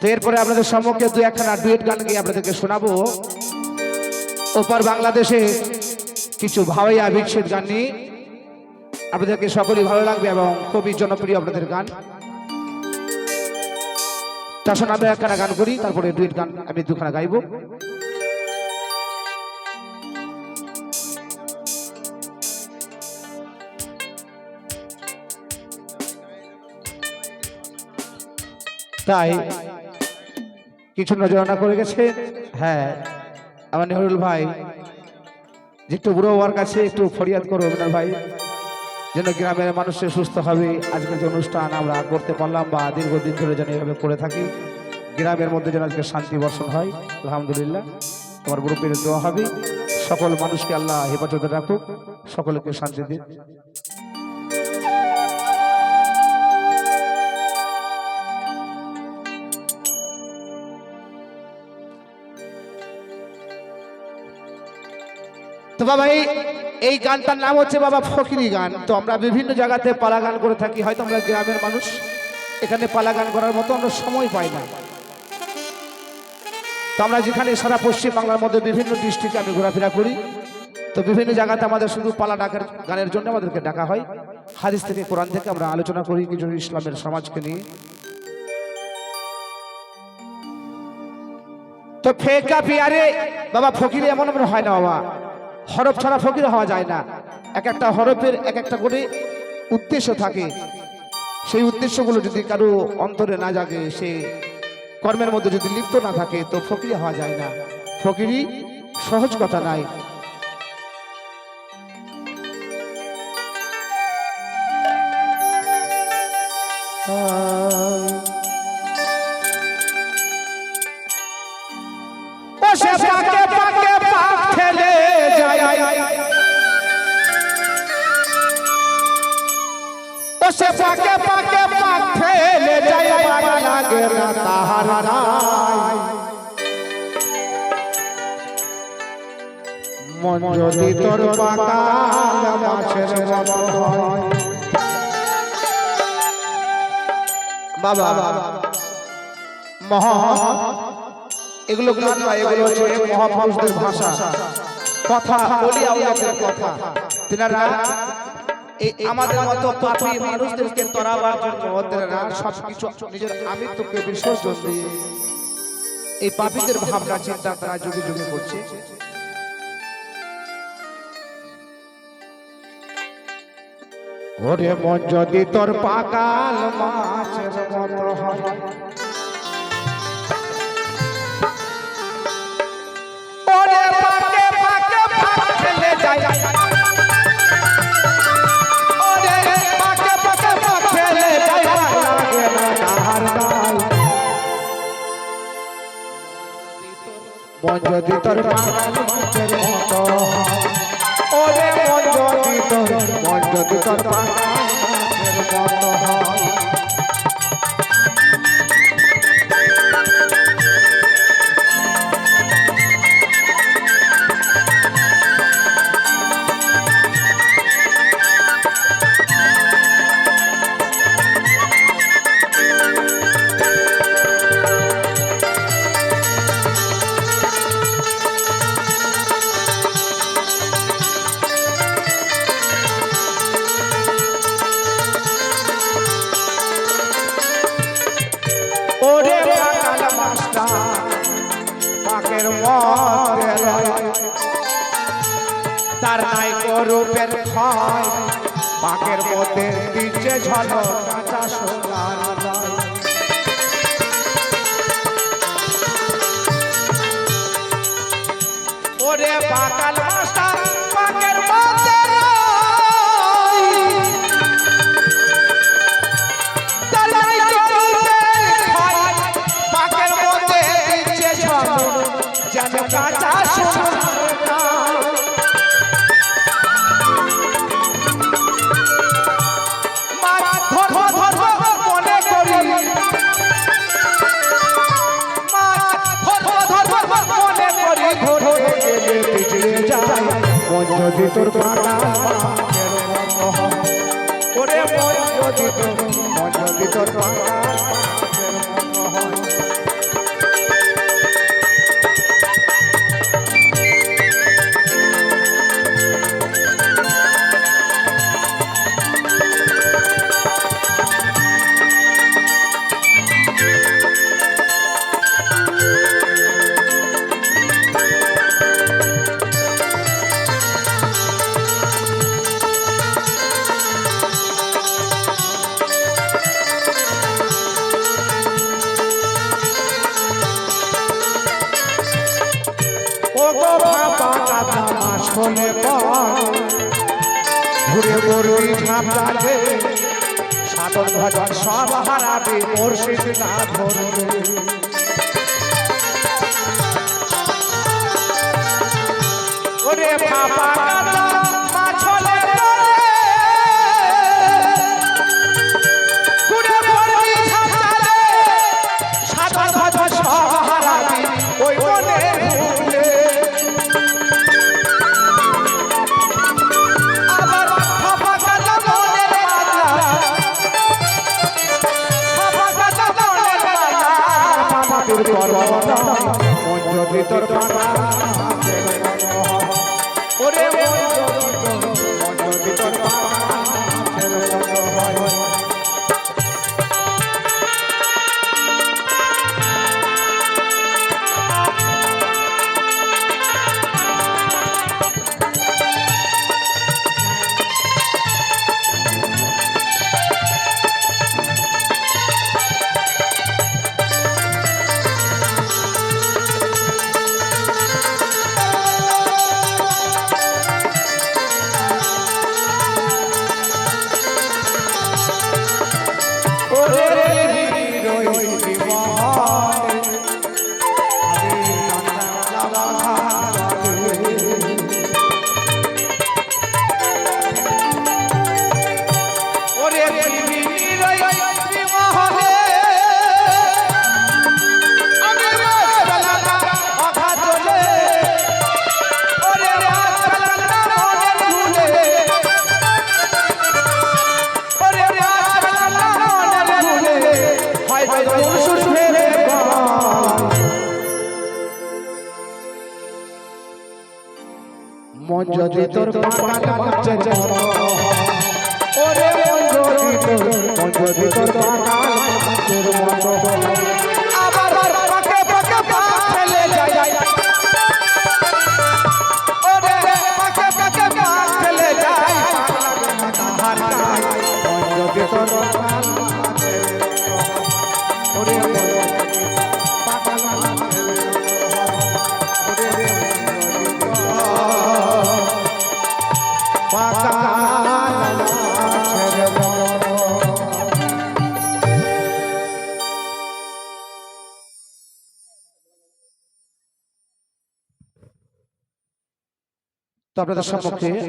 তো এরপরে আপনাদের সম্মুখে দু একখানা ডুয়েট গান গিয়ে আপনাদেরকে শোনাবো। ওপার বাংলাদেশে কিছু ভাওয়াইয়া বিচ্ছেদ গান নিয়ে আপনাদেরকে সকলেই ভালো লাগবে এবং খুবই জনপ্রিয় আপনাদের গান। তার সঙ্গে আমরা একখানা গান করি, তারপরে ডুয়েট গান আমি দুখানা গাইব। তাই কিছু নজরানা করে গেছে। হ্যাঁ, আমার নেহরুল ভাই যে একটু বুড়ো হওয়ার কাছে একটু ফরিয়াদ করো অভিনয় ভাই, যেন গ্রামের মানুষের সুস্থ হবে। আজকের যে অনুষ্ঠান আমরা করতে পারলাম বা দীর্ঘদিন ধরে যেন এইভাবে করে থাকি, গ্রামের মধ্যে যেন আজকে শান্তি বর্ষণ হয়। আলহামদুলিল্লাহ, তোমার গ্রুপের দোয়া হবে। সকল মানুষকে আল্লাহ হেফাজতে রাখুক, সকলকে শান্তি দিন। তো বাবা এই গানটার নাম হচ্ছে বাবা ফকিরি গান। তো আমরা বিভিন্ন জায়গাতে পালা গান করে থাকি, হয়তো আমরা গ্রামের মানুষ, এখানে পালা গান করার মতো আমরা সময় পাই না। তো আমরা যেখানে সারা পশ্চিম বাংলার মধ্যে বিভিন্ন ডিস্ট্রিক্টে আমি ঘোরাফেরা করি, তো বিভিন্ন জায়গাতে আমাদের শুধু পালা ডাকের গানের জন্য আমাদেরকে ডাকা হয়। হাদিস থেকে কোরআন থেকে আমরা আলোচনা করি কিছু ইসলামের সমাজকে নিয়ে। তো ফেকা পিয়ারে বাবা ফকিরি এমন এমন হয় না বাবা, হরফ ছাড়া ফকির হওয়া যায় না। এক একটা হরফের এক একটা করে উদ্দেশ্য থাকে, সেই উদ্দেশ্যগুলো যদি কারো অন্তরে না জাগে, সে কর্মের মধ্যে যদি লিপ্ত না থাকে, তো ফকির হওয়া যায় না। ফকিরি সহজ কথা নাই। সে পাকে পাকে পাক ফেলে যায়, পাক লাগে না তাহার নাই। মন যদি তোর পাকাল মাছের মতো হয়। বাবা এগুলো গান নয়, এগুলো হচ্ছে মহাপুরুষদের ভাষা, কথা বলি আমাদের কথা। তিনারা আমাদের মতো পাপী মানুষদেরকে তরাবার জন্য ওদেররা সবকিছু নিজের আমিত্বকে বিসর্জন দিয়ে এই পাপীদের ভাবনা চিন্তা তারা যুগে যুগে করছে। ওরে মন যদি তোর পাকাল মাছের মতো হয়, ওরে পাকে পাকে পাক ফেলে যায়, মন যদি তোর পাকাল মাছের মতো, ওরে মন যদি তোর পাকাল মাছের মতো হয়। ওরে পাকাল মাছটা পাকের মধ্যে রয়, তার নাই রূপের ক্ষয়, পাকের মধ্যে দিচ্ছে ঝলক কাঁচা সোনার রয়। ওরে পাকাল মাছটা পাকের মধ্যে কাঁচা মনে করি, মনে করি মন যদি তোর পাকাল মাছের মতো হয়, ওরে মন যদি তোর পাকাল মাছের মতো হয়। ঝাঁপড়ালে সাধন ভজন সব হারাবে মুর্শিদ না ধরবে ওরে বাবা মাছলে কুড়ে পড়বি ঝাঁপড়ালে সাধন ভজন সব হারাবে ওই বনে ভুলে আবার বাবা কাটা মনের মালা বাবা কাটা মনের মালা মামাদের করোনা মন ভিতর পানা ওরে মন ভিতর পানা মন যদি তোর পাগল মঞ্চের মতো ওরে মন যদি তোর পাগল মঞ্চের মতো আবার পাকে পাকে পা ফেলে যায় ওরে পাকে পাকে পা ফেলে যায় মন যদি তোর পাগল ওরে পাগল তো আপনাদের সম্মুখে